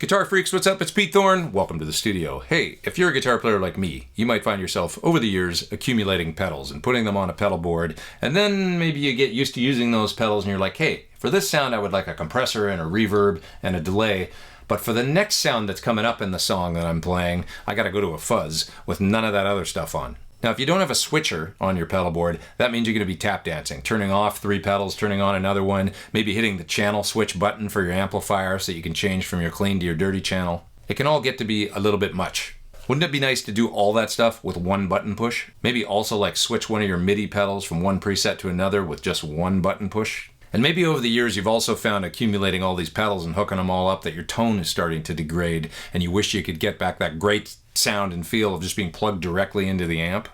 Guitar freaks, what's up? It's Pete Thorn. Welcome to the studio. Hey, if you're a guitar player like me, you might find yourself over the years accumulating pedals and putting them on a pedal board, and then maybe you get used to using those pedals and you're like, hey, for this sound I would like a compressor and a reverb and a delay, but for the next sound that's coming up in the song that I'm playing, I gotta go to a fuzz with none of that other stuff on. Now, if you don't have a switcher on your pedal board, that means you're going to be tap dancing, turning off 3 pedals, turning on another one, maybe hitting the channel switch button for your amplifier so you can change from your clean to your dirty channel. It can all get to be a little bit much. Wouldn't it be nice to do all that stuff with one button push? Maybe also like switch one of your MIDI pedals from one preset to another with just one button push? And maybe over the years you've also found accumulating all these pedals and hooking them all up that your tone is starting to degrade and you wish you could get back that great sound and feel of just being plugged directly into the amp.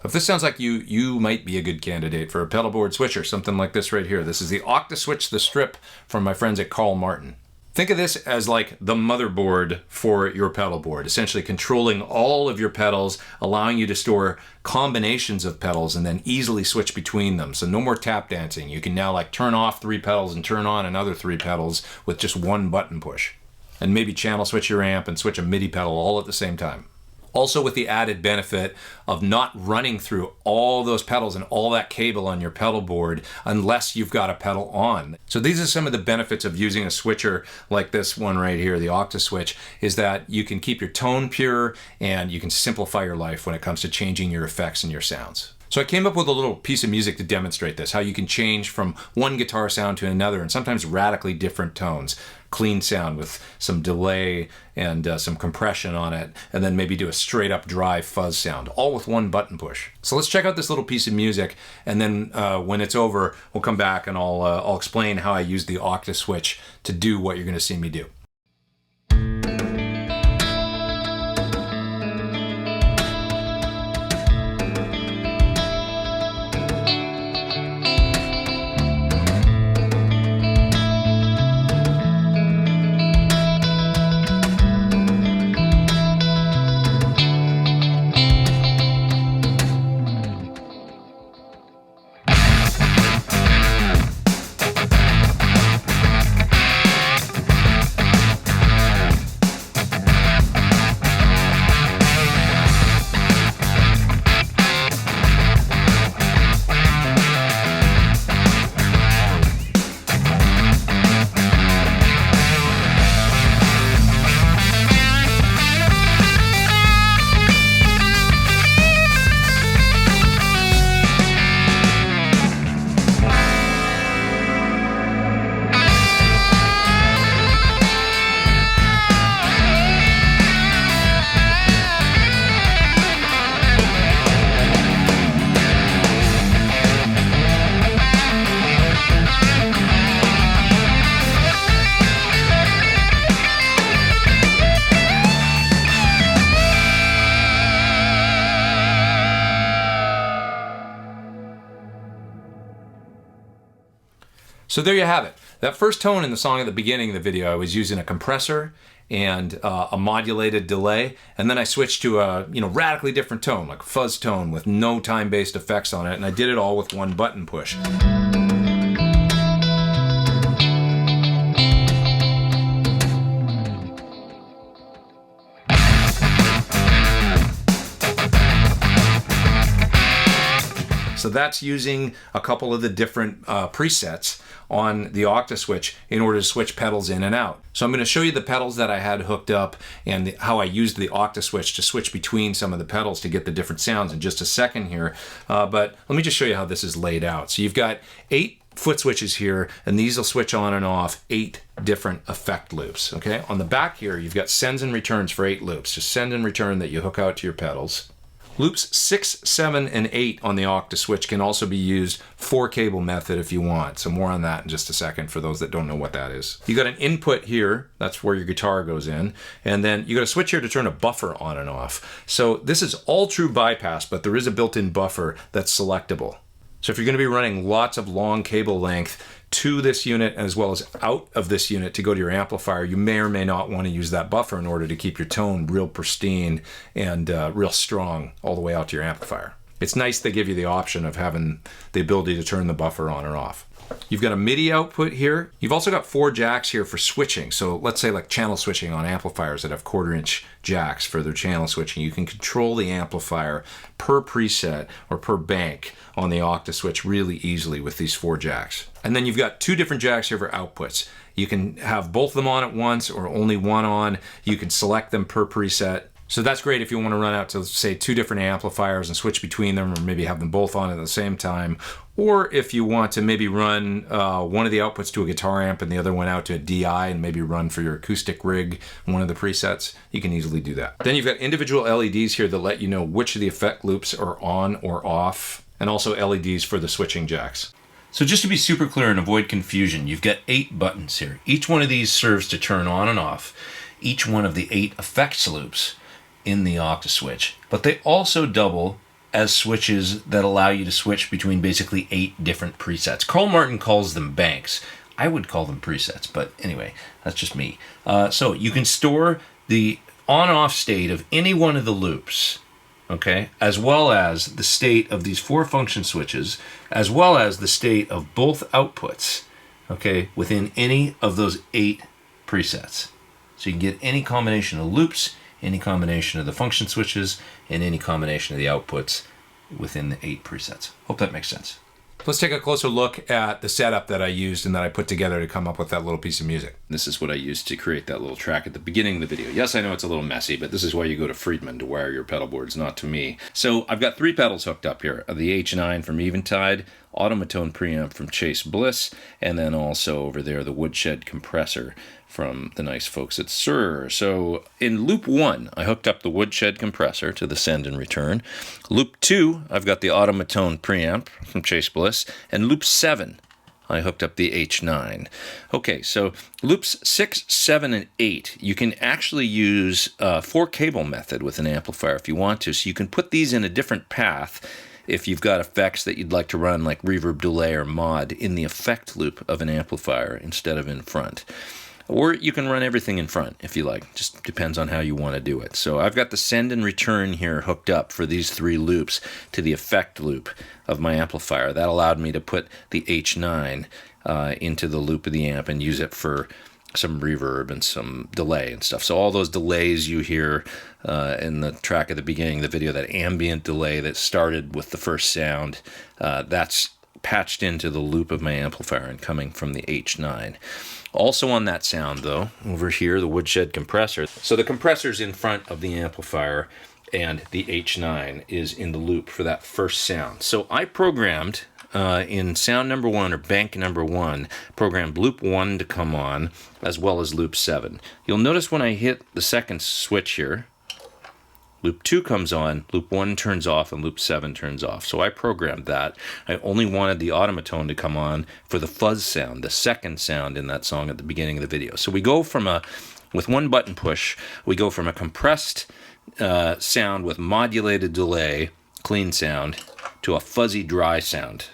If this sounds like you might be a good candidate for a pedal board switcher, something like this right here. This is the OCTASWITCH The Strip from my friends at Carl Martin. Think of this as like the motherboard for your pedal board, essentially controlling all of your pedals, allowing you to store combinations of pedals and then easily switch between them. So no more tap dancing. You can now like turn off 3 pedals and turn on another 3 pedals with just one button push. And maybe channel switch your amp and switch a MIDI pedal all at the same time. Also with the added benefit of not running through all those pedals and all that cable on your pedal board unless you've got a pedal on. So these are some of the benefits of using a switcher like this one right here, the OCTASWITCH, is that you can keep your tone pure and you can simplify your life when it comes to changing your effects and your sounds. So I came up with a little piece of music to demonstrate this, how you can change from one guitar sound to another and sometimes radically different tones. Clean sound with some delay and some compression on it, and then maybe do a straight up dry fuzz sound, all with one button push. So let's check out this little piece of music, and then when it's over, we'll come back and I'll explain how I use the OCTASWITCH to do what you're going to see me do. So there you have it. That first tone in the song at the beginning of the video, I was using a compressor and a modulated delay, and then I switched to a radically different tone, like a fuzz tone with no time-based effects on it, and I did it all with one button push. So that's using a couple of the different presets on the OCTASWITCH in order to switch pedals in and out. So I'm going to show you the pedals that I had hooked up and how I used the OCTASWITCH to switch between some of the pedals to get the different sounds in just a second here. But let me just show you how this is laid out. So you've got 8 foot switches here, and these will switch on and off 8 different effect loops. Okay, on the back here, you've got sends and returns for 8 loops. Just send and return that you hook out to your pedals. Loops 6, 7, and 8 on the OCTASWITCH can also be used 4-cable method if you want. So more on that in just a second for those that don't know what that is. You got an input here, that's where your guitar goes in, and then you got a switch here to turn a buffer on and off. So this is all true bypass, but there is a built-in buffer that's selectable. So if you're going to be running lots of long cable length to this unit as well as out of this unit to go to your amplifier, you may or may not want to use that buffer in order to keep your tone real pristine and real strong all the way out to your amplifier. It's nice they give you the option of having the ability to turn the buffer on or off. You've got a MIDI output here. You've also got 4 jacks here for switching. So let's say like channel switching on amplifiers that have 1/4-inch jacks for their channel switching. You can control the amplifier per preset or per bank on the OCTASWITCH really easily with these 4 jacks. And then you've got 2 different jacks here for outputs. You can have both of them on at once or only one on. You can select them per preset. So that's great if you want to run out to, say, 2 different amplifiers and switch between them, or maybe have them both on at the same time. Or if you want to maybe run one of the outputs to a guitar amp and the other one out to a DI and maybe run for your acoustic rig one of the presets, you can easily do that. Then you've got individual LEDs here that let you know which of the effect loops are on or off, and also LEDs for the switching jacks. So just to be super clear and avoid confusion, you've got 8 buttons here. Each one of these serves to turn on and off each one of the 8 effects loops in the OCTASWITCH, but they also double as switches that allow you to switch between basically 8 different presets. Carl Martin calls them banks. I would call them presets, but anyway, that's just me. So you can store the on-off state of any one of the loops, okay, as well as the state of these 4 function switches, as well as the state of both outputs, okay, within any of those 8 presets. So you can get any combination of loops, any combination of the function switches, and any combination of the outputs within the 8 presets. Hope that makes sense. Let's take a closer look at the setup that I used and that I put together to come up with that little piece of music. This is what I used to create that little track at the beginning of the video. Yes, I know it's a little messy, but this is why you go to Friedman to wire your pedal boards, not to me. So I've got 3 pedals hooked up here. The H9 from Eventide, Automatone preamp from Chase Bliss, and then also over there the Woodshed compressor from the nice folks at Sir. So in loop 1, I hooked up the Woodshed compressor to the send and return. Loop 2, I've got the Automatone preamp from Chase Bliss. And loop 7, I hooked up the H9. Okay, so loops 6, 7, and 8, you can actually use 4-cable method with an amplifier if you want to. So you can put these in a different path if you've got effects that you'd like to run like reverb, delay, or mod in the effect loop of an amplifier instead of in front. Or you can run everything in front if you like. Just depends on how you want to do it. So I've got the send and return here hooked up for these 3 loops to the effect loop of my amplifier. That allowed me to put the H9 into the loop of the amp and use it for some reverb and some delay and stuff. So all those delays you hear in the track at the beginning of the video, that ambient delay that started with the first sound, that's patched into the loop of my amplifier and coming from the H9. Also on that sound though, over here, the Woodshed compressor. So the compressor's in front of the amplifier and the H9 is in the loop for that first sound. So I programmed in sound number 1 or bank number 1, programmed loop 1 to come on as well as loop 7. You'll notice when I hit the second switch here, loop 2 comes on, loop 1 turns off, and loop 7 turns off. So I programmed that. I only wanted the Automatone to come on for the fuzz sound, the second sound in that song at the beginning of the video. So we go from with 1 button push, we go from a compressed sound with modulated delay, clean sound, to a fuzzy dry sound,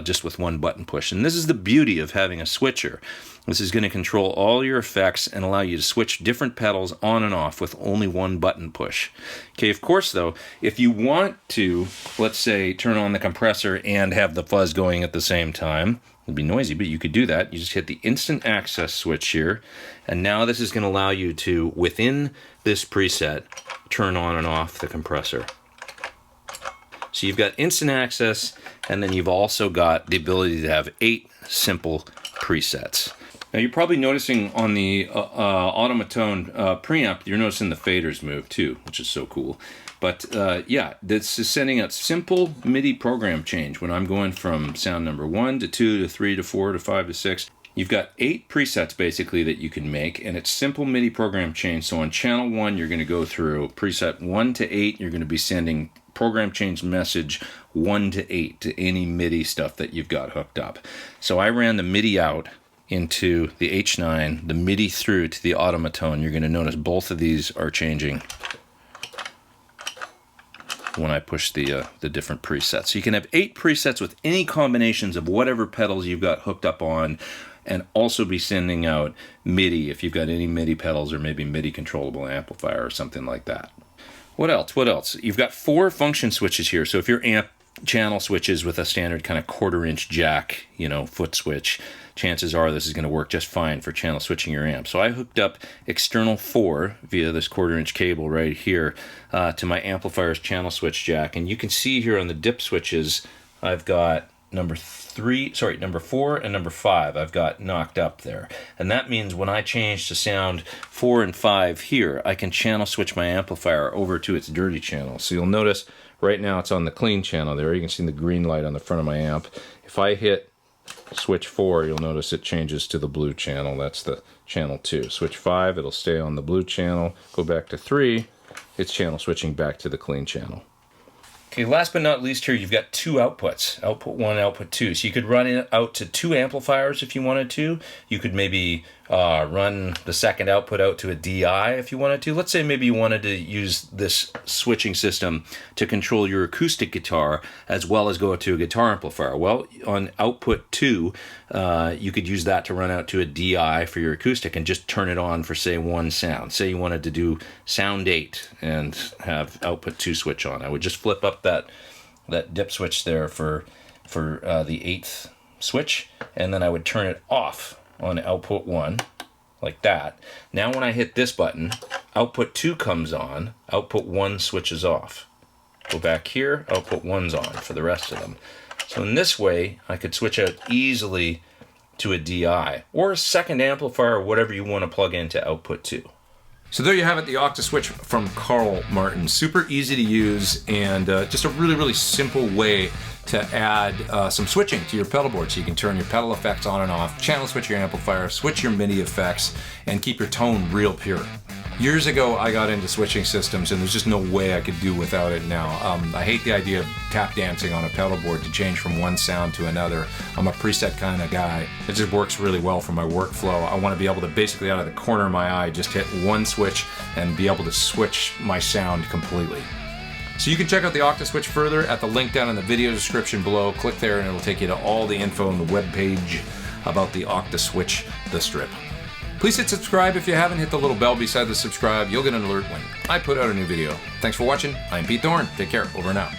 just with 1 button push. And this is the beauty of having a switcher. This is going to control all your effects and allow you to switch different pedals on and off with only 1 button push. Okay, of course though, if you want to, let's say, turn on the compressor and have the fuzz going at the same time, it'd be noisy, but you could do that. You just hit the instant access switch here, and now this is going to allow you to, within this preset, turn on and off the compressor. So you've got instant access, and then you've also got the ability to have 8 simple presets. Now you're probably noticing on the Automatone preamp, you're noticing the faders move too, which is so cool. But yeah, this is sending out simple MIDI program change when I'm going from sound number 1 to 2 to 3 to 4 to 5 to 6. You've got 8 presets basically that you can make, and it's simple MIDI program change. So on channel 1, you're going to go through preset 1 to 8, you're going to be sending program change message 1 to 8 to any MIDI stuff that you've got hooked up. So I ran the MIDI out into the H9, the MIDI through to the Automatone. You're going to notice both of these are changing when I push the different presets. So you can have 8 presets with any combinations of whatever pedals you've got hooked up on, and also be sending out MIDI if you've got any MIDI pedals or maybe MIDI controllable amplifier or something like that. What else? What else? You've got 4 function switches here. So if your amp channel switches with a standard kind of 1/4-inch jack, you know, foot switch, chances are this is going to work just fine for channel switching your amp. So I hooked up external 4 via this 1/4-inch cable right here to my amplifier's channel switch jack. And you can see here on the dip switches, I've got number 4 and number 5 I've got knocked up there. And that means when I change to sound 4 and 5 here, I can channel switch my amplifier over to its dirty channel. So you'll notice right now it's on the clean channel there. You can see the green light on the front of my amp. If I hit switch 4, you'll notice it changes to the blue channel. That's the channel 2. Switch 5, it'll stay on the blue channel. Go back to 3, it's channel switching back to the clean channel. Okay, last but not least here, you've got 2 outputs, output 1, output 2. So you could run it out to 2 amplifiers if you wanted to. You could maybe run the second output out to a DI if you wanted to. Let's say maybe you wanted to use this switching system to control your acoustic guitar as well as go to a guitar amplifier. Well, on output 2, you could use that to run out to a DI for your acoustic and just turn it on for, say, 1 sound. Say you wanted to do sound 8 and have output 2 switch on. I would just flip up that dip switch there for the 8th switch, and then I would turn it off on output 1 like that. Now when I hit this button, output 2 comes on, output 1 switches off. Go back here, output 1's on for the rest of them. So in this way I could switch out easily to a DI or a second amplifier or whatever you want to plug into output 2. So there you have it, the OCTASWITCH from Carl Martin. Super easy to use and just a really, really simple way to add some switching to your pedal board. So you can turn your pedal effects on and off, channel switch your amplifier, switch your MIDI effects, and keep your tone real pure. Years ago, I got into switching systems, and there's just no way I could do without it now. I hate the idea of tap dancing on a pedal board to change from one sound to another. I'm a preset kind of guy. It just works really well for my workflow. I want to be able to basically out of the corner of my eye just hit one switch and be able to switch my sound completely. So you can check out the OCTASWITCH further at the link down in the video description below. Click there and it'll take you to all the info on the web page about the OCTASWITCH, the strip. Please hit subscribe if you haven't. Hit the little bell beside the subscribe. You'll get an alert when I put out a new video. Thanks for watching. I'm Pete Thorn. Take care. Over and out.